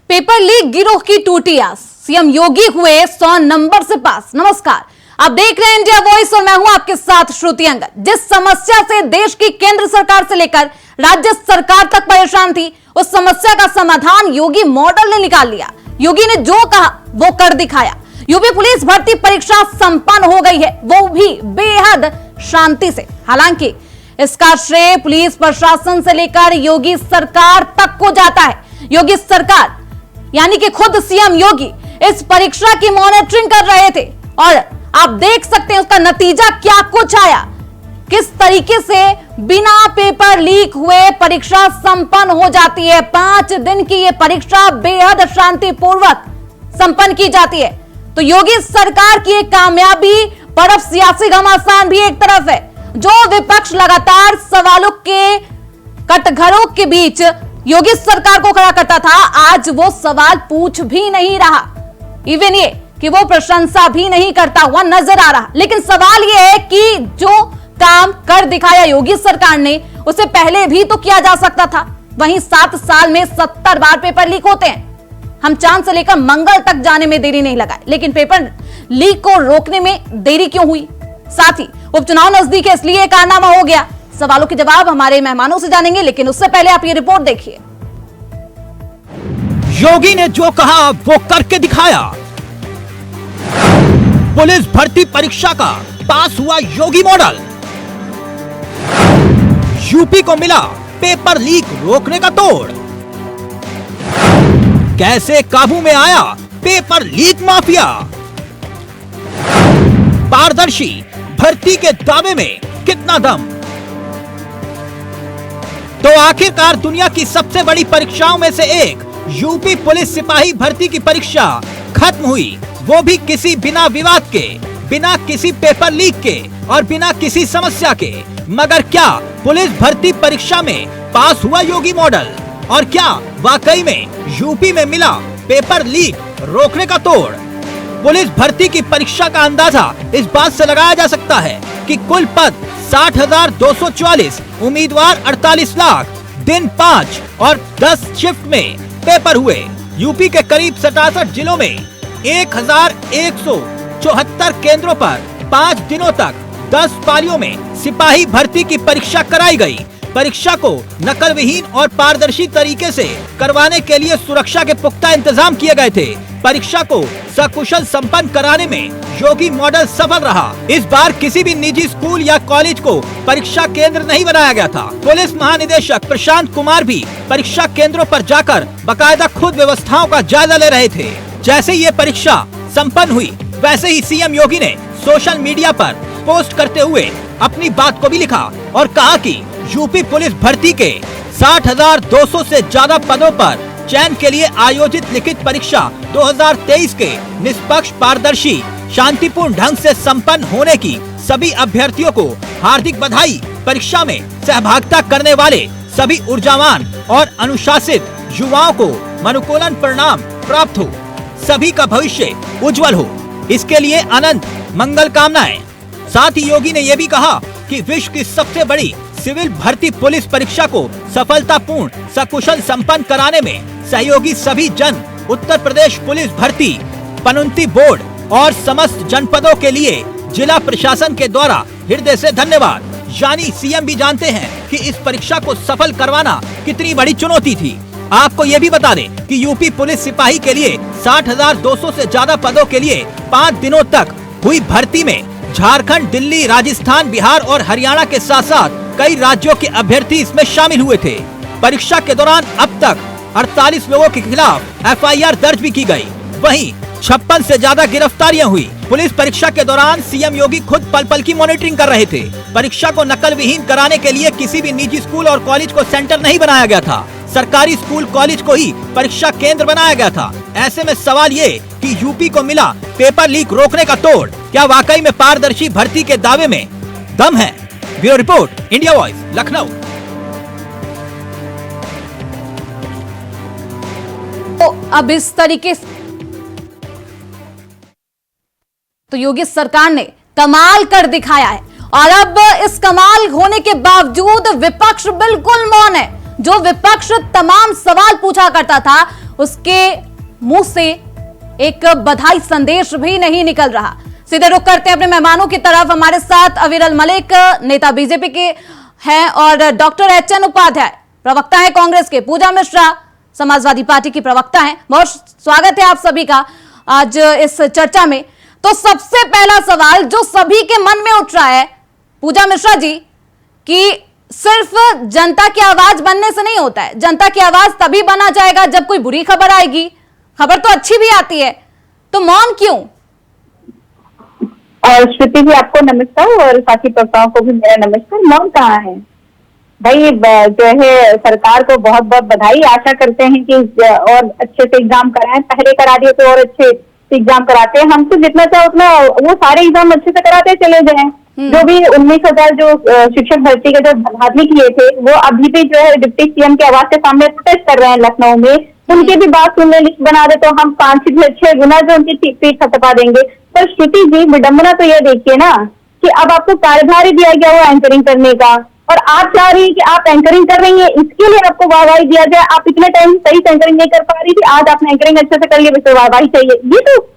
Paper leak गिरोह की टूटी आस, सीएम योगी हुए 100 नंबर से पास। नमस्कार, आप देख रहे हैं इंडिया वॉइस और मैं हूं आपके साथ श्रुति अंगद। जिस समस्या से देश की केंद्र सरकार से लेकर राज्य सरकार तक परेशान थी, उस समस्या का समाधान योगी मॉडल ने निकाल लिया। योगी ने जो कहा वो कर दिखाया। यूपी पुलिस भर्ती परीक्षा संपन्न हो गई है, वो भी बेहद शांति से। हालांकि इसका श्रेय पुलिस प्रशासन से लेकर योगी सरकार तक को जाता है। योगी सरकार यानी कि खुद सीएम योगी इस परीक्षा की मॉनिटरिंग कर रहे थे और आप देख सकते हैं उसका नतीजा क्या कुछ आया। किस तरीके से बिना पेपर लीक हुए परीक्षा संपन्न हो जाती है। 5 दिन की यह परीक्षा बेहद शांतिपूर्वक संपन्न की जाती है। तो योगी सरकार की एक कामयाबी पर सियासी घमासान भी एक तरफ है। जो विपक्ष लगातार सवालों के कटघरों के बीच योगी सरकार को खड़ा करता था, आज वो सवाल पूछ भी नहीं रहा। इवन ये कि वो प्रशंसा भी नहीं करता हुआ नजर आ रहा। लेकिन सवाल ये है कि जो काम कर दिखाया योगी सरकार ने, उसे पहले भी तो किया जा सकता था। वहीं 7 साल में 70 बार पेपर लीक होते हैं। हम चांद से लेकर मंगल तक जाने में देरी नहीं लगाए, लेकिन पेपर लीक को रोकने में देरी क्यों हुई? साथ ही उपचुनाव नजदीक है, इसलिए कारनामा हो गया। सवालों के जवाब हमारे मेहमानों से जानेंगे, लेकिन उससे पहले आप ये रिपोर्ट देखिए। योगी ने जो कहा वो करके दिखाया। पुलिस भर्ती परीक्षा का पास हुआ योगी मॉडल। यूपी को मिला पेपर लीक रोकने का तोड़। कैसे काबू में आया पेपर लीक माफिया? पारदर्शी भर्ती के दावे में कितना दम? तो आखिरकार दुनिया की सबसे बड़ी परीक्षाओं में से एक यूपी पुलिस सिपाही भर्ती की परीक्षा खत्म हुई, वो भी किसी बिना विवाद के, बिना किसी पेपर लीक के और बिना किसी समस्या के। मगर क्या पुलिस भर्ती परीक्षा में पास हुआ योगी मॉडल? और क्या वाकई में यूपी में मिला पेपर लीक रोकने का तोड़? पुलिस भर्ती की परीक्षा का अंदाजा इस बात से लगाया जा सकता है कि कुल पद 60,244, उम्मीदवार 48 लाख, दिन 5 और 10 शिफ्ट में पेपर हुए। यूपी के करीब 67 जिलों में 1174 केंद्रों पर 5 दिनों तक 10 पालियों में सिपाही भर्ती की परीक्षा कराई गई। परीक्षा को नकल विहीन और पारदर्शी तरीके से करवाने के लिए सुरक्षा के पुख्ता इंतजाम किए गए थे। परीक्षा को सकुशल संपन्न कराने में योगी मॉडल सफल रहा। इस बार किसी भी निजी स्कूल या कॉलेज को परीक्षा केंद्र नहीं बनाया गया था। पुलिस महानिदेशक प्रशांत कुमार भी परीक्षा केंद्रों पर जाकर बकायदा खुद व्यवस्थाओं का जायजा ले रहे थे। जैसे ये परीक्षा संपन्न हुई, वैसे ही सीएम योगी ने सोशल मीडिया पर पोस्ट करते हुए अपनी बात को भी लिखा और कहा कि यूपी पुलिस भर्ती के 60,200 से ज्यादा पदों पर चयन के लिए आयोजित लिखित परीक्षा 2023 के निष्पक्ष, पारदर्शी, शांतिपूर्ण ढंग से संपन्न होने की सभी अभ्यर्थियों को हार्दिक बधाई। परीक्षा में सहभागिता करने वाले सभी ऊर्जावान और अनुशासित युवाओं को मनोकामना परिणाम प्राप्त हो, सभी का भविष्य उज्जवल हो, इसके लिए अनंत मंगल कामनाएं। साथ ही योगी ने यह भी कहा कि विश्व की सबसे बड़ी सिविल भर्ती पुलिस परीक्षा को सफलतापूर्ण सकुशल संपन्न कराने में सहयोगी सभी जन उत्तर प्रदेश पुलिस भर्ती पदोन्नति बोर्ड और समस्त जनपदों के लिए जिला प्रशासन के द्वारा हृदय से धन्यवाद। यानी सीएम भी जानते हैं कि इस परीक्षा को सफल करवाना कितनी बड़ी चुनौती थी। आपको ये भी बता दें कि यूपी पुलिस सिपाही के लिए 60,200 से ज्यादा पदों के लिए 5 दिनों तक हुई भर्ती में झारखंड, दिल्ली, राजस्थान, बिहार और हरियाणा के साथ साथ कई राज्यों के अभ्यर्थी इसमें शामिल हुए थे। परीक्षा के दौरान अब तक 48 लोगों के खिलाफ FIR दर्ज भी की गई। वहीं 56 से ज्यादा गिरफ्तारियां हुई। पुलिस परीक्षा के दौरान सीएम योगी खुद पल पल की मॉनिटरिंग कर रहे थे। परीक्षा को नकल विहीन कराने के लिए किसी भी निजी स्कूल और कॉलेज को सेंटर नहीं बनाया गया था। सरकारी स्कूल कॉलेज को ही परीक्षा केंद्र बनाया गया था। ऐसे में सवाल ये कि यूपी को मिला पेपर लीक रोकने का तोड़, क्या वाकई में पारदर्शी भर्ती के दावे में दम है? Bureau report, India voice, Lucknow. तो अब इस तरीके से तो योगी सरकार ने कमाल कर दिखाया है और अब इस कमाल होने के बावजूद विपक्ष बिल्कुल मौन है। जो विपक्ष तमाम सवाल पूछा करता था, उसके मुंह से एक बधाई संदेश भी नहीं निकल रहा। सीधे रुख करते हैं अपने मेहमानों की तरफ। हमारे साथ अविरल मलिक, नेता बीजेपी के हैं, और डॉक्टर एचएन उपाध्याय, प्रवक्ता है कांग्रेस के, पूजा मिश्रा समाजवादी पार्टी की प्रवक्ता हैं। बहुत स्वागत है आप सभी का आज इस चर्चा में। तो सबसे पहला सवाल जो सभी के मन में उठ रहा है पूजा मिश्रा जी, कि सिर्फ जनता की आवाज बनने से नहीं होता है। जनता की आवाज तभी बना जाएगा जब कोई बुरी खबर आएगी। खबर तो अच्छी भी आती है, तो मौन क्यों? और श्रुति जी आपको नमस्कार, और साथी प्रवक्ताओं को भी मेरा नमस्कार। मौन कहाँ है भाई? जो है सरकार को बहुत बहुत बधाई। आशा करते हैं कि और अच्छे से एग्जाम कराएं। पहले करा दिए तो और अच्छे से एग्जाम कराते हैं। हम तो जितना चाहे उतना वो सारे एग्जाम अच्छे से कराते चले जाएं। जो भी 19,000 जो शिक्षक भर्ती के जो बहाली किए थे, वो अभी भी जो है डिप्टी सीएम के आवास के सामने प्रोटेस्ट कर रहे हैं लखनऊ में। उनकी भी बात सुनने लिस्ट बना दे तो हम 5 से 6 गुना जो उनकी पीठ थपथपा देंगे। पर श्रुति जी, विडंबना तो ये देखिए ना कि अब आपको कार्यभार ही दिया गया हुआ एंकरिंग करने का, और आप चाह रही है कि आप एंकरिंग कर रही है, इसके लिए आपको वाहवाही दिया जाए। आप इतने टाइम सही से एंकरिंग नहीं कर पा रही थी, आज आपने एंकरिंग अच्छे से कर लिया, तो वाहवाही चाहिए।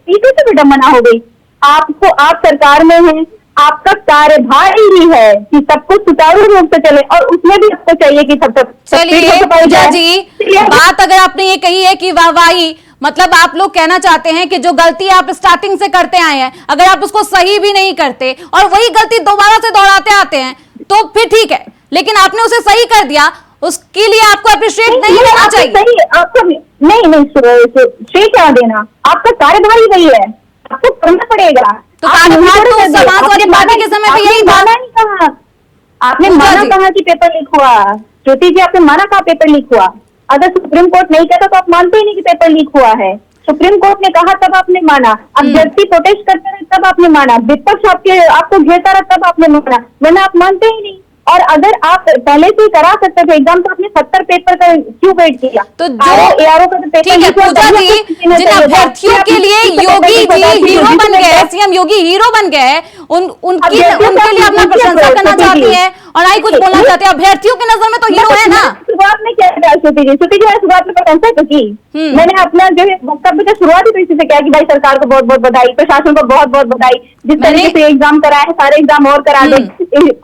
ये तो विडंबना हो गई। आपको, आप सरकार में हैं, आपका कार्यभार ही है कि सब कुछ सुचारू रूप से चले, और उसमें भी आपको चाहिए कि सब चलिए पूजा जी, बात अगर आपने ये कही है कि वाहवाही, मतलब आप लोग कहना चाहते हैं कि जो गलती आप स्टार्टिंग से करते आए हैं, अगर आप उसको सही भी नहीं करते और वही गलती दोबारा से दोहराते आते हैं तो फिर ठीक है, लेकिन आपने उसे सही कर दिया, उसके लिए आपको अप्रिशिएट नहीं देना चाहिए। सही आपको नहीं श्रेय क्या देना, आपका कार्यभार ही वही है, आपको करना पड़ेगा। तो कार्यभार तो समाजवादी पार्टी के समय पे यही था। आपने माना कहा कि पेपर लीक हुआ? ज्योति जी, आपने माना कहा पेपर लीक हुआ? अगर सुप्रीम कोर्ट नहीं कहता तो आप मानते ही नहीं कि पेपर लीक हुआ है। सुप्रीम कोर्ट ने कहा तब आपने माना, अभ्यर्थी प्रोटेस्ट करते रहे तब आपने माना, विपक्ष आपको घेरता रहा तब आपने माना, वरना आप मानते ही नहीं। और अगर आप पहले से ही करा सकते थे एग्जाम, तो आपने 70 पेपर का क्यों वेट किया? तो जो ARO का तो पेपर ठीक है पूजा जी, जिन अभ्यर्थियों के लिए योगी जी हीरो बन गए, सीएम योगी हीरो बन गए, उनके लिए अपना प्रशंसा करना चाहती है और आई कुछ बोलना चाहते हैं। अभ्यर्थियों की नजर में तो हीरो है ना। शुरुआत में क्या था श्रुति जी? शुरुआत में प्रशंसा तो की मैंने, अपना जो है वक्तव्य का शुरुआत ही तो इसी से किया कि भाई सरकार को बहुत बहुत बधाई, प्रशासन को बहुत बहुत बधाई, जिस तरीके से एग्जाम कराए हैं सारे एग्जाम और करा दे,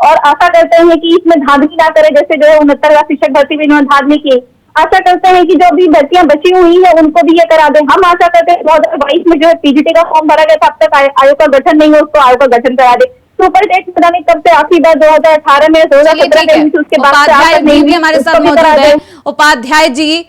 और आशा करते हैं कि इसमें धांधली ना करे, जैसे जो है 69 शिक्षक भर्ती भी इन्होंने धांधली की। आशा करते हैं कि जो भी भर्तियां बची हुई है उनको भी ये करा दे। हम आशा करते हैं 2022 में जो है पीजीटी का फॉर्म भरा गया था, अब तक आयोग का गठन नहीं है, उसको आयोग का गठन करा दे। सुपर टेस्ट पता नहीं कब से आखिरी बार 2018 में 2017 में, उसके बाद उपाध्याय जी भी हमारे साथ मौजूद है। उपाध्याय जी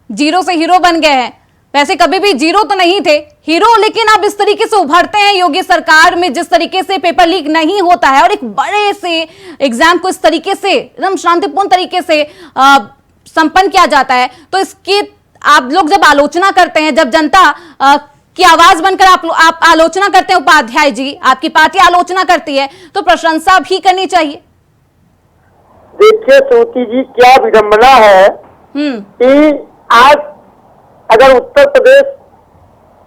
जीरो से हीरो बन गए हैं, वैसे कभी भी जीरो तो नहीं थे, हीरो, लेकिन अब इस तरीके से उभरते हैं योगी सरकार में, जिस तरीके से पेपर लीक नहीं होता है और एक बड़े से एग्जाम को इस तरीके से एकदम शांतिपूर्ण तरीके से संपन्न किया जाता है, तो इसकी आप लोग जब आलोचना करते हैं, जब जनता की आवाज बनकर आप आलोचना करते हैं, उपाध्याय जी आपकी पार्टी आलोचना करती है, तो प्रशंसा भी करनी चाहिए। देखिए श्रुति जी, क्या विडंबना है कि आज अगर उत्तर प्रदेश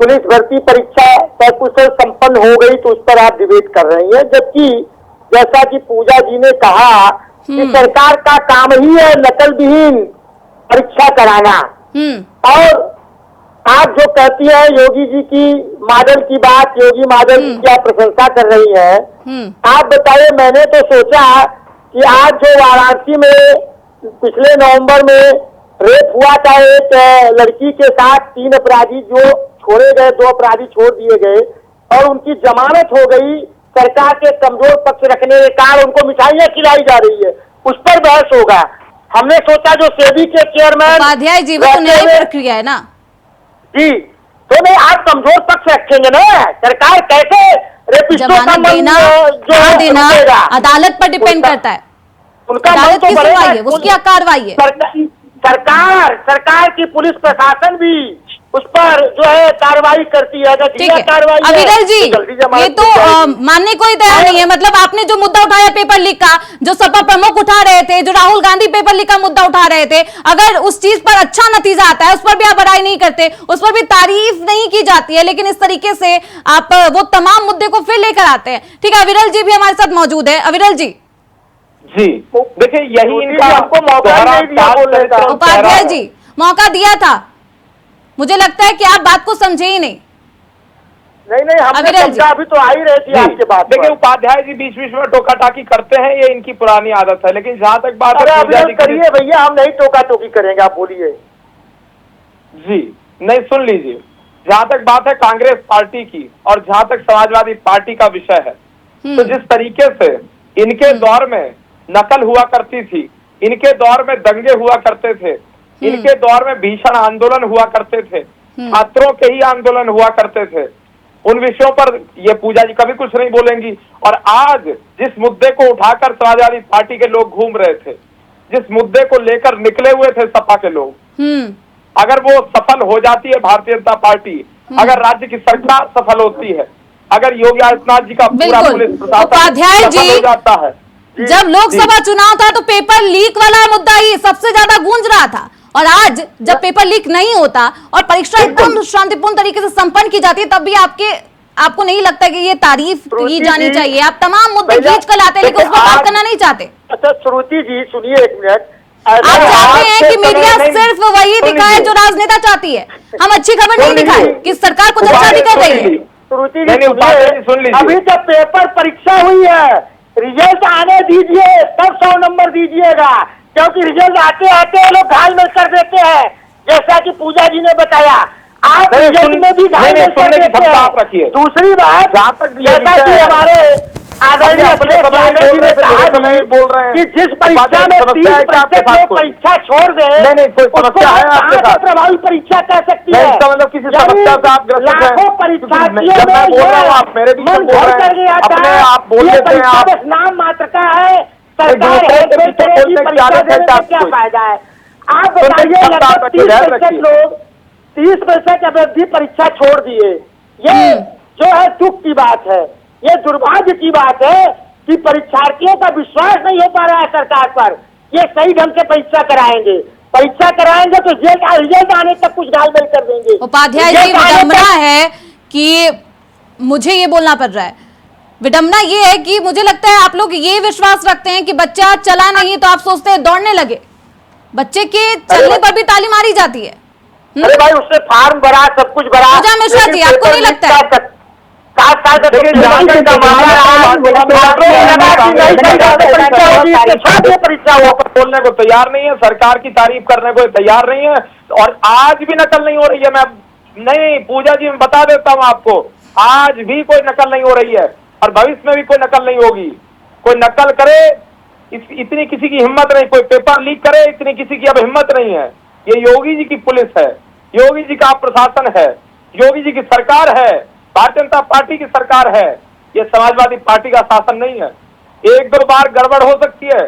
पुलिस भर्ती परीक्षा सकुशल संपन्न हो गई तो उस पर आप डिबेट कर रही हैं, जबकि जैसा कि पूजा जी ने कहा कि सरकार का काम ही है नकल विहीन परीक्षा कराना, और आप जो कहती है योगी जी की मॉडल की बात, योगी मॉडल की क्या प्रशंसा कर रही है, आप बताइए। मैंने तो सोचा कि आज जो वाराणसी में पिछले नवंबर में रेप हुआ था एक लड़की के साथ, 3 अपराधी जो छोड़े गए, 2 अपराधी छोड़ दिए गए और उनकी जमानत हो गई, सरकार के कमजोर पक्ष रखने के कारण उनको मिठाइयां खिलाई जा रही है, उस पर बहस होगा। हमने सोचा जो सेबी के चेयरमैन उपाध्याय जी, वो तो न्याय प्रक्रिया है ना जी, तो नहीं आप कमजोर पक्ष रखेंगे ना, सरकार कैसे रेपिस्टों का मन देना अदालत पर डिपेंड करता है, उनका अदालत की सुनवाई है, उसकी कार्रवाई है। सरकार की पुलिस प्रशासन भी उस पर जो है कार्रवाई करती है। ठीक है अविरल जी, ये तो मानने को ही तैयार नहीं है। मतलब आपने जो मुद्दा उठाया पेपर लीक का, जो सपा प्रमुख उठा रहे थे, जो राहुल गांधी पेपर लीक का मुद्दा उठा रहे थे, अगर उस चीज पर अच्छा नतीजा आता है उस पर भी आप बड़ाई नहीं करते, उस पर भी तारीफ नहीं की जाती है, लेकिन इस तरीके से आप वो तमाम मुद्दे को फिर लेकर आते हैं। ठीक है, अविरल जी भी हमारे साथ मौजूद है। अविरल जी देखिए, यही इनका मौका नहीं दिया बोलने का। उपाध्याय जी मौका दिया था, मुझे लगता है कि आप बात को समझे ही नहीं। नहीं हमने अविरल जी। समझा, अभी तो आ ही रही थी आपके बात। देखिए उपाध्याय जी बीच बीच में टोका टाकी करते हैं, ये इनकी पुरानी आदत है। लेकिन जहां तक बात है अविरल करिए भैया, हम नहीं टोका टोकी करेंगे, आप बोलिए जी। नहीं सुन लीजिए, जहां तक बात है कांग्रेस पार्टी की और जहां तक समाजवादी पार्टी का विषय है, तो जिस तरीके से इनके दौर में नकल हुआ करती थी, इनके दौर में दंगे हुआ करते थे, इनके दौर में भीषण आंदोलन हुआ करते थे, छात्रों के ही आंदोलन हुआ करते थे, उन विषयों पर ये पूजा जी कभी कुछ नहीं बोलेंगी। और आज जिस मुद्दे को उठाकर समाजवादी पार्टी के लोग घूम रहे थे, जिस मुद्दे को लेकर निकले हुए थे सपा के लोग, अगर वो सफल हो जाती है भारतीय जनता पार्टी, अगर राज्य की सरकार सफल होती है, अगर योगी आदित्यनाथ जी का पूरा पुलिस प्रशासन उपाध्याय सफल जी हो जाता है। जब लोकसभा चुनाव था तो पेपर लीक वाला मुद्दा ही सबसे ज्यादा गूंज रहा था, और आज जब पेपर लीक नहीं होता और परीक्षा एकदम शांतिपूर्ण तरीके से संपन्न की जाती है, तब भी आपको नहीं लगता कि ये तारीफ की जानी चाहिए? आप तमाम मुद्दे खींच कर लाते हैं लेकिन उस पर बात करना नहीं चाहते। अच्छा श्रुति जी सुनिए एक मिनट, आप चाहते हैं कि मीडिया सिर्फ वही दिखाए जो राजनेता चाहती है, हम अच्छी खबर नहीं दिखाए कि सरकार कुछ अच्छा नहीं कर रही है। श्रुति जी सुन लीजिए, अभी तक पेपर परीक्षा हुई है, रिजल्ट आने दीजिए तब 100 नंबर दीजिएगा, क्योंकि रिजल्ट आते आते लोग घायल में कर देते हैं, जैसा कि पूजा जी ने बताया। आप रिजल्ट में भी घायल में कर देते हैं। दूसरी बात, जैसा कि हमारे आदरणीय बोल रहे हैं कि जिस परीक्षा में 30% लोग परीक्षा छोड़ दे, उसको प्रभावी परीक्षा कह सकती है। मतलब किसी समस्या से आप ग्रसित हैं, लाखों परीक्षार्थियों जब मैं बोल रहा हूँ आप मेरे भी मन भर कर गया था। आप बोल देते हैं, आप बस नाम मात्र का है, सरकार है परीक्षा देने का क्या फायदा है? आप बताइए, लगभग 30% लोग 30% अभ्यर्थी परीक्षा छोड़ दिए। ये जो है दुख की बात है, ये दुर्भाग्य की बात है कि परीक्षार्थियों का विश्वास नहीं हो पा रहा है सरकार पर। ये सही ढंग से परीक्षा कराएंगे तो रिजल्ट आने तक कुछ गालमेल कर देंगे। उपाध्याय जी, विडंबना है कि मुझे ये बोलना पड़ रहा है, विडंबना ये है कि मुझे लगता है आप लोग ये विश्वास रखते हैं कि बच्चा चला नहीं तो आप सोचते हैं दौड़ने लगे, बच्चे के चलने पर भी ताली मारी जाती है। अरे भाई उसने फार्म भरा, सब कुछ भरा। पूजा मिश्रा जी, आपको नहीं लगता है? बोलने को तैयार नहीं है, सरकार की तारीफ करने को तैयार नहीं है, और आज भी नकल नहीं हो रही है। मैं नहीं पूजा जी, मैं बता देता हूँ आपको, आज भी कोई नकल नहीं हो रही है और भविष्य में भी कोई नकल नहीं होगी। कोई नकल करे इतनी किसी की हिम्मत नहीं, कोई पेपर लीक करे इतनी किसी की अब हिम्मत नहीं है। ये योगी जी की पुलिस है, योगी जी का प्रशासन है, योगी जी की सरकार है, भारतीय जनता पार्टी की सरकार है, ये समाजवादी पार्टी का शासन नहीं है। एक दो बार गड़बड़ हो सकती है,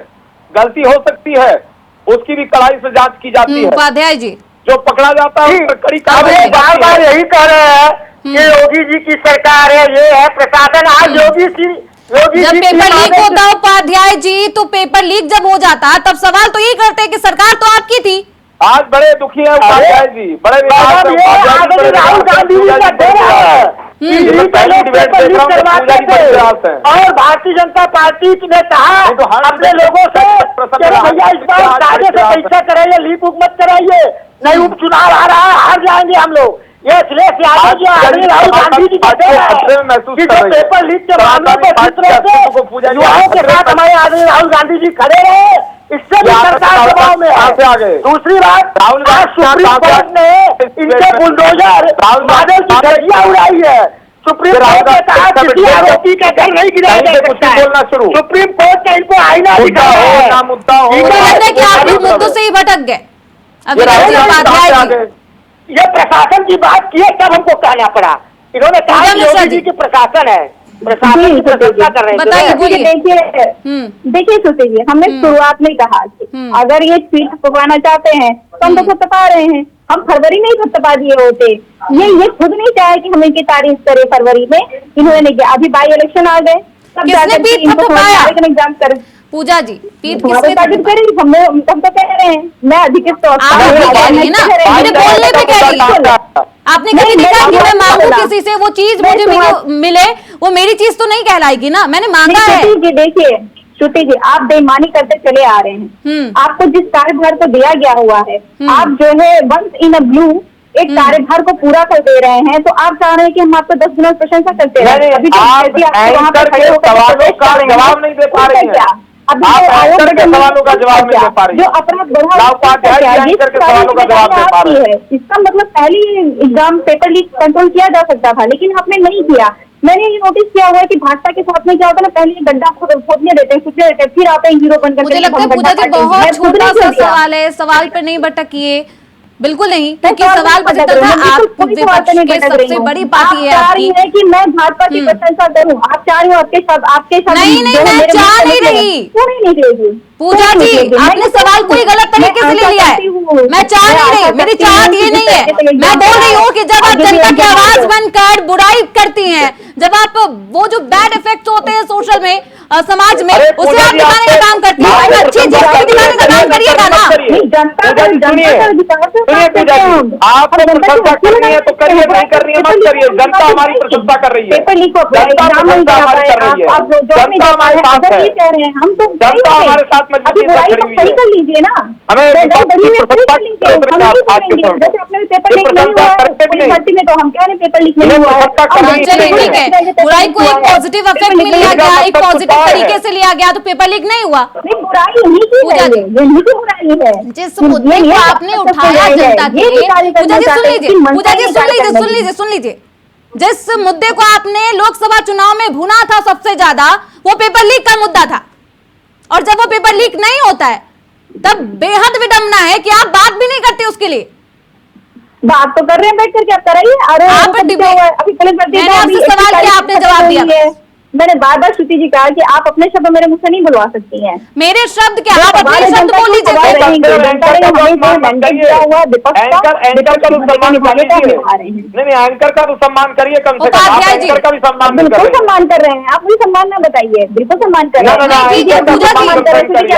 गलती हो सकती है, उसकी भी कड़ाई से जांच की जाती है। उपाध्याय जी, जो पकड़ा जाता है कड़ी कार्रवाई। बार यही कह रहे हैं कि योगी जी की सरकार है, ये है प्रशासन। आज योगी जब पेपर लीक होता उपाध्याय जी, तो पेपर लीक जब हो जाता तब सवाल तो यही करते हैं कि सरकार तो आपकी थी। आज बड़े दुखी है उपाध्याय जी, बड़े राहुल गांधी जी का डेरा है और भारतीय जनता पार्टी ने कहा अपने लोगों से भैया इस बार कायदे से परीक्षा कराइए, लीक उक मत कराइए, नहीं उपचुनाव आ रहा है, हार जाएंगे हम लोग। ये अखिलेश यादव जी आदमी राहुल गांधी जी कहते हैं कि जो पेपर लीक के मामले पर जिस तरह से युवाओं के साथ हमारे आदमी राहुल गांधी जी खड़े रहे, इससे भी सरकार दबाव में है। दूसरी बात, सुप्रीम कोर्ट ने इनके बुलडोजर बादल की धज्जियां उड़ाई है। सुप्रीम कोर्ट ने कहा किसी आरोपी का घर नहीं गिराया जा सकता है। सुप्रीम कोर्ट ने इनको आईना दिखाया है। आप लोग मुद्दों से ही भटक गए। उपाध्याय जी, ये प्रशासन की बात की है तब हमको कहना पड़ा। इन्होंने कहा योगी जी की प्रशासन है, प्रशासन की प्रशंसा कर रहे हैं। बताइए, बोलिए। देखिए सुशील जी, हमने शुरुआत में कहा कि अगर ये सीट पकवाना चाहते हैं तो हम तो थपथपा रहे हैं। हम फरवरी में ही थपथपा दिए होते। ये खुद नहीं चाहे कि हम इनकी तारीफ करें फरवरी में, इन्होंने नहीं किया। अभी बाई इलेक्शन आ गए, किसने पीठ थपथपाया? एग्जाम कर पूजा जी, पीठ हम तो कह रहे हैं, मैं अधिकृत तौर आपने कभी देखा कि मैं मांगू किसी से वो चीज मुझे मिले, वो मेरी चीज तो नहीं कहलाएगी ना, मैंने मांगा है। देखिए श्रुति जी, आप बेईमानी करते चले आ रहे हैं। आपको जिस कार्यभार को दिया गया हुआ है, आप जो है वंस इन अ ब्लू एक कार्यभार को पूरा कर दे रहे हैं, तो आप चाह रहे हैं कि हम आपको 10 दिनों में प्रशंसा करते रहे? नहीं, अभी तो आप अभी आपको वहाँ पे एंकर खड़े के होकर सवालों का जवाब नहीं दे पा रही हैं। अभी आप जो आयोग एंकर के गठन सवालों का जवाब नहीं दे पा रही जो हैं। अपराध बढ़ा राव उपाध्याय जी एंकर के सवालों का जवाब दे पा रहे हैं। इसका मतलब पहले एग्जाम पेपर लीक कंट्रोल किया जा सकता था, लेकिन आपने नहीं किया। मैंने ये नोटिस किया हुआ है कि भाजपा के साथ में क्या होता है ना, पहले ये गड्ढा खोदने देते हैं, कुचले देते हैं, फिर आते हैं हीरो बनकर। मुझे लगता है पूजा जी बहुत छोटा सा सवाल है, सवाल पे नहीं भटकिए, बिल्कुल नहीं, क्योंकि सवाल पर जितना था आप विपक्ष के सबसे बड़ी पार्टी है आपकी। है कि मैं भाजपा की प्रशंसा करूं, आप चाह रही हो आपके साथ नहीं, मैं चाह नहीं रही। क्यों नहीं रहेगी पूजा जी, आपने सवाल कोई गलत तरीके से ले लिया है। मैं चाह नहीं रही, मेरी चाहत ये नहीं है। मैं बोल रही हूँ कि जब आप जनता की आवाज बनकर बुराई करती हैं, जब आप वो जो बैड इफेक्ट्स होते हैं सोशल में, समाज में, उसे आप दिखाने का काम करती हैं, अच्छी चीज को दिखाने का काम करिएगा ना। आपको प्रशंसा करनी है तो करिए, नहीं करनी है मत करिए। जनता हमारी प्रशंसा कर रही है, जनता प्रशंसा हमारी कर रही है, जनता हमारे साथ है, जनता हमारे साथ मजबूती से खड़ी हुई है। कर लीजिए ना, हमें भर्ती में तो हम कह रहे पेपर लीक नहीं हुआ है। चलिए ठीक है, बुराई को एक पॉजिटिव इफेक्ट में लिया गया, एक पॉजिटिव तरीके से लिया गया, तो पेपर लीक नहीं हुआ। बुराई नहीं की है, ये नहीं की बुराई है। जिस मुद्दे को आपने उठाया जनता के लिए, पूजा जी सुन लीजिए, पूजा जी सुन लीजिए, जिस मुद्दे को आपने लोकसभा चुनाव में भुना था सबसे ज्यादा, वो पेपर लीक का मुद्दा था। और जब वो पेपर लीक नहीं होता है, तब बेहद विडंबना है कि आप बात भी नहीं करते उसके लिए। बात तो कर रहे हैं बैठ कर, क्या कर रही है? अरे आप अभी मैंने आपसे सवाल किया, आपने जवाब दिया। मैंने बार बार श्रुति जी कहा कि आप अपने शब्द मेरे मुख से नहीं बुलवा सकती हैं। मेरे शब्द क्या, आप अपने शब्द बोल लीजिए। एंकर का सम्मान कर लीजिए, नहीं एंकर का तो सम्मान करिए कम से कम, आप एंकर का भी सम्मान नहीं कर रहे हैं। बिल्कुल सम्मान कर रहे हैं आप, मुझे सम्मान ना बताइए, बिल्कुल सम्मान कर रहे हैं।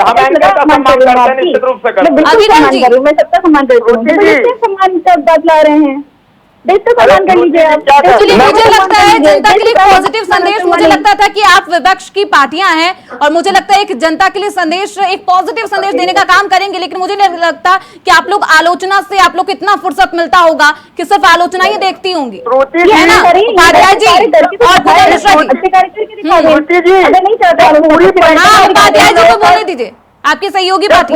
हम एंकर का सम्मान करते हैं, निश्चित रूप से करते हैं। बिल्कुल सम्मान करूँ, मैं सबका सम्मान करती हूँ। सम्मान का बात ला रहे हैं, सम्मान कर लीजिए आप। मुझे लगता है जनता के लिए पॉजिटिव संदेश, मुझे लगता था कि आप विपक्ष की पार्टियां हैं और मुझे लगता है एक जनता के लिए संदेश, एक पॉजिटिव संदेश देने का काम करेंगे, लेकिन मुझे नहीं लगता कि आप लोग आलोचना से, आप लोग इतना फुर्सत मिलता होगा कि सिर्फ आलोचना ही देखती होंगी, है ना उपाध्याय जी और पूजा मिश्रा जी। हाँ उपाध्याय जी को बोलने दीजिए, आपकी सहयोगी पार्टी।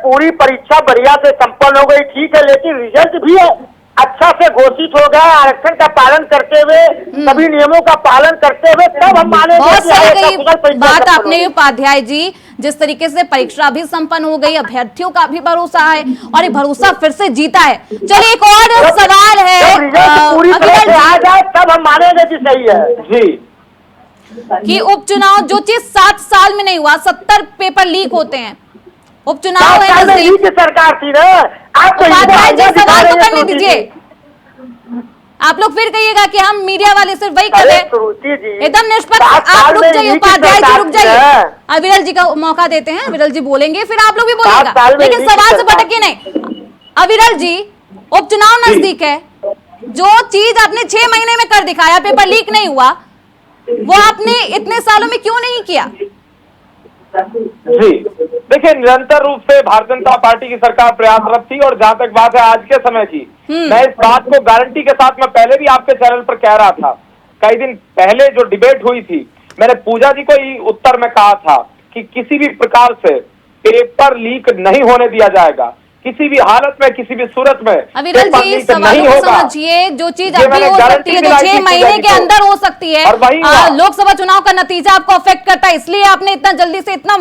पूरी परीक्षा बढ़िया से संपन्न हो गई, ठीक है, लेकिन रिजल्ट भी अच्छा से घोषित हो गया, आरक्षण का पालन करते हुए, सभी नियमों का पालन करते हुए, तब हम मानेंगे। बहुत सही बात आपने उपाध्याय जी, जिस तरीके से परीक्षा भी संपन्न हो गई, अभ्यर्थियों का भी भरोसा है और ये भरोसा फिर से जीता है। चलिए एक और सवाल है, पूरी तरह से आ जाए तब हम मानेंगे कि सही है जी, कि उपचुनाव जो चीज 7 साल में नहीं हुआ, 70 पेपर लीक होते हैं, उपचुनाव है सरकार थी ना। उपाध्याय जी सवाल तो करने दीजिए, आप लोग फिर कहिएगा कि हम मीडिया वाले सिर्फ वही कर रहे हैं, एकदम निष्पक्ष। आप रुक जाइए उपाध्याय जी, रुक जाइए, अविरल जी का मौका देते हैं, अविरल जी बोलेंगे, फिर आप लोग भी बोलेगा, लेकिन सवाल से भटके नहीं। अविरल जी, उपचुनाव नजदीक है, जो चीज आपने 6 महीने में कर दिखाया, पेपर लीक नहीं हुआ, वो आपने इतने सालों में क्यों नहीं किया? जी देखिए, निरंतर रूप से भारतीय जनता पार्टी की सरकार प्रयासरत थी, और जहां तक बात है आज के समय की, मैं इस बात को गारंटी के साथ, मैं पहले भी आपके चैनल पर कह रहा था, कई दिन पहले जो डिबेट हुई थी, मैंने पूजा जी को ही उत्तर में कहा था कि किसी भी प्रकार से पेपर लीक नहीं होने दिया जाएगा, किसी भी हालत में, किसी भी सूरत में। अविरल जी सवालों को समझिए, जो चीज अभी हो सकती है, जो 6 महीने के अंदर हो सकती है, लोकसभा चुनाव का नतीजा आपको अफेक्ट करता है, इसलिए आपने इतना जल्दी से, इतना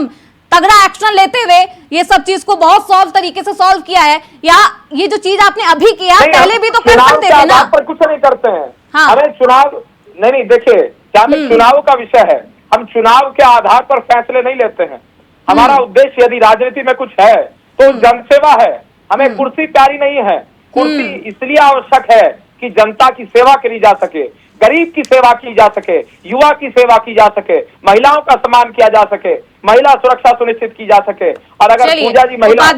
तगड़ा एक्शन लेते हुए ये सब चीज को बहुत सॉल्व तरीके से सॉल्व किया है, या ये जो चीज आपने अभी किया, पहले भी तो कर सकते थे ना? पर कुछ नहीं करते हैं, हाँ। हमें चुनाव नहीं, देखिए जहाँ तक चुनाव का विषय है, हम चुनाव के आधार पर फैसले नहीं लेते हैं। हमारा उद्देश्य यदि राजनीति में कुछ है तो जनसेवा है, हमें कुर्सी प्यारी नहीं है। कुर्सी इसलिए आवश्यक है कि जनता की सेवा करी जा सके, गरीब की सेवा की जा सके, युवा की सेवा की जा सके, महिलाओं का सम्मान किया जा सके, महिला सुरक्षा सुनिश्चित की जा सके। और अगर पूजा जी महिला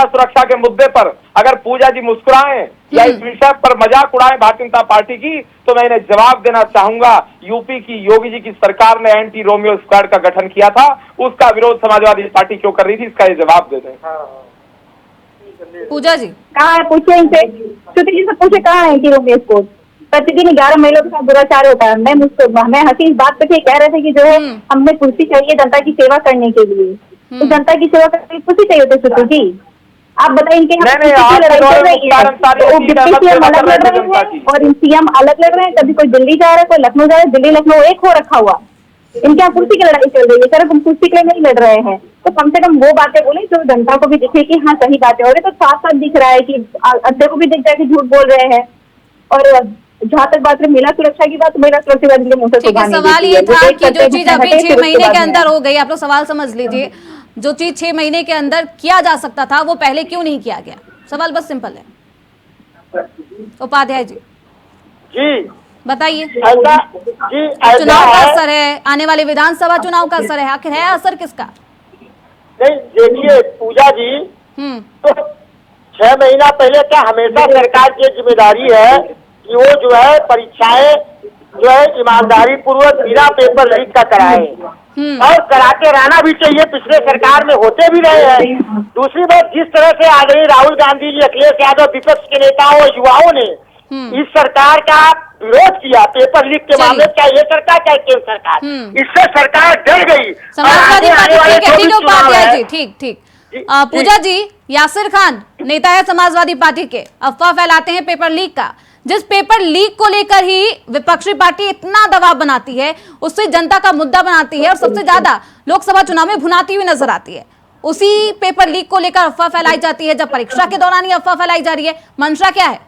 सुरक्षा के मुद्दे पर अगर पूजा जी मुस्कुराएं या इस विषय पर मजाक उड़ाएं भारतीय जनता पार्टी की, तो मैं इन्हें जवाब देना चाहूंगा, यूपी की योगी जी की सरकार ने एंटी रोमियो स्क्वाड का गठन किया था, उसका विरोध समाजवादी पार्टी क्यों कर रही थी, इसका ये जवाब दे दें। पूजा जी कहाँ है, पूछे इनसे, श्रुति जी से पूछे कहाँ है कि उमेश कोच। प्रतिदिन 11 महिलाओं के साथ दुराचार होता है। मैं हंसी इस बात पे थी, कह रहे थे कि जो है हमने कुर्सी चाहिए जनता की सेवा करने के लिए, तो जनता की सेवा करने की कुर्सी चाहिए होती श्रुति जी। आप बताइए इनके यहाँ नहीं, कुर्सी की लड़ाई चल रही है, तो डिप्टी सीएम अलग लड़ रहे हैं और सीएम अलग लड़ रहे हैं। कभी कोई दिल्ली जा रहा है, कोई लखनऊ जा रहा है, दिल्ली लखनऊ एक हो रखा हुआ। इनके यहाँ कुर्सी की लड़ाई चल रही है, सर हम कुर्सी के लिए नहीं लड़ रहे हैं, तो कम से कम वो बातें बोले जो जनता को भी दिखे कि हाँ सही बातें हो रही। तो साफ साफ दिख रहा है कि अड्डे को भी दिख रहा है कि झूठ बोल रहे हैं। और जहाँ तक बात है महिला सुरक्षा की बात, महिला सुरक्षा के मुंह से ठीक है, सवाल ये था कि जो चीज अभी 6 महीने के अंदर हो गई, आप लोग सवाल समझ लीजिए, जो चीज 6 महीने के अंदर किया जा सकता था वो पहले क्यों नहीं किया गया? सवाल बस सिंपल है। उपाध्याय जी जी बताइए। ऐसा जी ऐसा चुनाव का है। असर है, आने वाले विधानसभा चुनाव का असर है, आखिर है असर किसका? नहीं देखिए पूजा जी, तो 6 महीना पहले क्या हमेशा सरकार की जिम्मेदारी है कि वो जो है परीक्षाएं जो है ईमानदारी पूर्वक बिना पेपर लीक का कराए, और कराते रहना भी चाहिए। पिछले सरकार में होते भी रहे हैं। दूसरी बात, जिस तरह से आदरणीय राहुल गांधी जी, अखिलेश यादव, विपक्ष के नेताओं और युवाओं ने इस सरकार का विरोध किया पेपर लीक के मामले, चाहे ये सरकार चाहे केंद्र सरकार, इससे सरकार डर गई। समाजवादी पार्टी ठीक है, उपाध्याय जी ठीक। पूजा जी, यासिर खान नेता है समाजवादी पार्टी के, अफवाह फैलाते हैं पेपर लीक का। जिस पेपर लीक को लेकर ही विपक्षी पार्टी इतना दबाव बनाती है, उससे जनता का मुद्दा बनाती है और सबसे ज्यादा लोकसभा चुनाव में भुनाती हुई नजर आती है, उसी पेपर लीक को लेकर अफवाह फैलाई जाती है। जब परीक्षा के दौरान ये अफवाह फैलाई जा रही है, मंशा क्या है?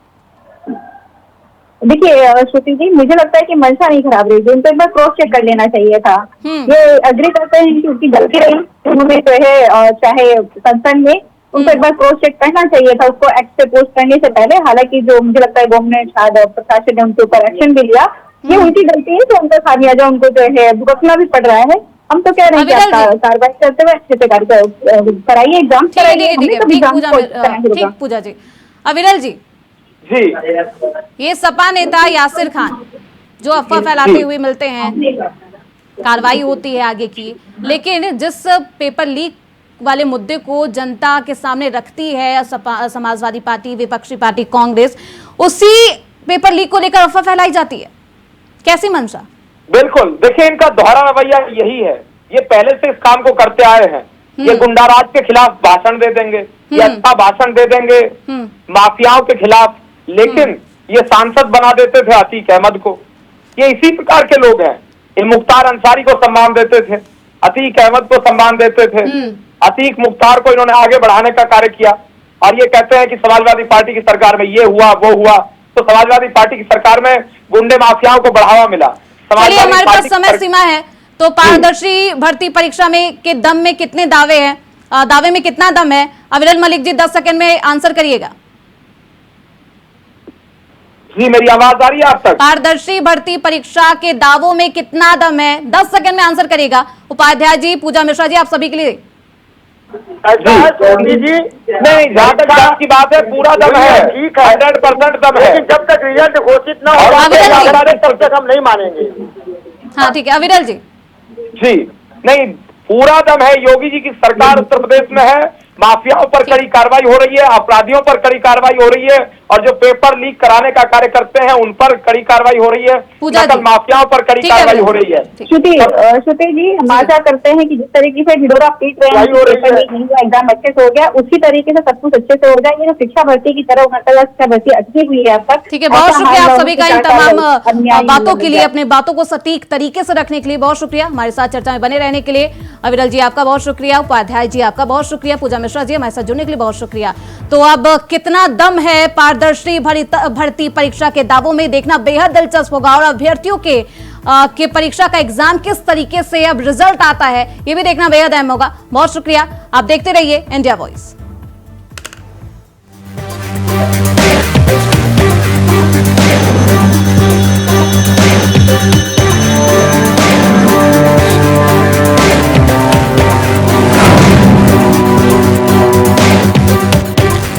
देखिए श्रुति जी, मुझे लगता है कि मंशा नहीं खराब रही, उनको एक बार क्रॉस चेक कर लेना चाहिए था। ये अग्री करते हैं कि उनकी गलती रही, उन्होंने जो है चाहे संसद में उनको एक बार क्रॉस चेक करना चाहिए था, उसको एक्ट से पोस्ट करने से पहले। हालांकि जो मुझे लगता है गवर्नमेंट शायद प्रशासन ने उनके ऊपर एक्शन भी लिया, ये उनकी गलती है, तो उनका खामियाजा उनको जो है भुगतना भी पड़ रहा है। हम तो कह रहे हैं कि कार्रवाई करते हुए अच्छे से कराइए, एग्जाम कराइए। ठीक पूजा जी। अविरल जी जी, ये सपा नेता यासिर खान जो अफवाह फैलाते हुए मिलते हैं, कार्रवाई होती है आगे की, लेकिन जिस पेपर लीक वाले मुद्दे को जनता के सामने रखती है समाजवादी पार्टी, विपक्षी पार्टी कांग्रेस, उसी पेपर लीक को लेकर अफवाह फैलाई जाती है। कैसी मंशा? बिल्कुल, देखिए इनका दोहरा रवैया यही है, ये पहले से इस काम को करते आए हैं। ये गुंडाराज के खिलाफ भाषण दे देंगे, ये अच्छा भाषण दे देंगे माफियाओं के खिलाफ, लेकिन ये सांसद बना देते थे अतीक अहमद को। ये इसी प्रकार के लोग हैं। ये मुख्तार अंसारी को सम्मान देते थे, अतीक अहमद को सम्मान देते थे, अतीक मुख्तार को इन्होंने आगे बढ़ाने का कार्य किया, और ये कहते हैं कि समाजवादी पार्टी की सरकार में ये हुआ वो हुआ, तो समाजवादी पार्टी की सरकार में गुंडे माफियाओं को बढ़ावा मिला। चलिए, हमारे पास समय सीमा है, तो पारदर्शी भर्ती परीक्षा में के दम में कितने दावे हैं, दावे में कितना दम है? अविरल मलिक जी 10 सेकंड में आंसर करिएगा। जी, मेरी आवाज आ रही है आप तक? पारदर्शी भर्ती परीक्षा के दावों में कितना दम है? 10 सेकंड में आंसर करिएगा। उपाध्याय जी, पूजा मिश्रा जी, आप सभी के लिए। जी नहीं, जहाँ तक जांच की बात है पूरा दम है, ठीक है, 100% दम है, लेकिन जब तक रिजल्ट घोषित न हो तब तक हम नहीं मानेंगे। हाँ ठीक है, अविरल जी। जी नहीं, पूरा दम है। योगी जी की सरकार उत्तर प्रदेश में है, माफियाओं पर कड़ी कार्रवाई हो रही है, अपराधियों पर कड़ी कार्रवाई हो रही है, और जो पेपर लीक कराने का कार्य करते हैं उन पर कड़ी कार्रवाई हो रही है, नकल माफियाओं पर कड़ी कार्रवाई हो रही है। श्रुति जी, हम आशा करते हैं कि जिस तरीके से ढिढोरा पीट रहे हैं, एग्जाम अच्छे से हो गया, उसी तरीके से सब कुछ अच्छे से हो जाए। ये शिक्षा भर्ती की तरह शिक्षा भर्ती अच्छी हुई है अब तक। ठीक है, बहुत शुक्रिया आप सभी का इन तमाम बातों के लिए, अपने बातों को सटीक तरीके से रखने के लिए बहुत शुक्रिया, हमारे साथ चर्चा में बने रहने के लिए। अविरल जी आपका बहुत शुक्रिया, उपाध्याय जी आपका बहुत शुक्रिया, पूजा मिश्रा जी हमारे साथ जुड़ने के लिए बहुत शुक्रिया। तो अब कितना दम है पारदर्शी भर्ती परीक्षा के दावों में, देखना बेहद दिलचस्प होगा, और अभ्यर्थियों के परीक्षा का एग्जाम किस तरीके से अब रिजल्ट आता है, ये भी देखना बेहद अहम होगा। बहुत शुक्रिया, आप देखते रहिए इंडिया वॉइस।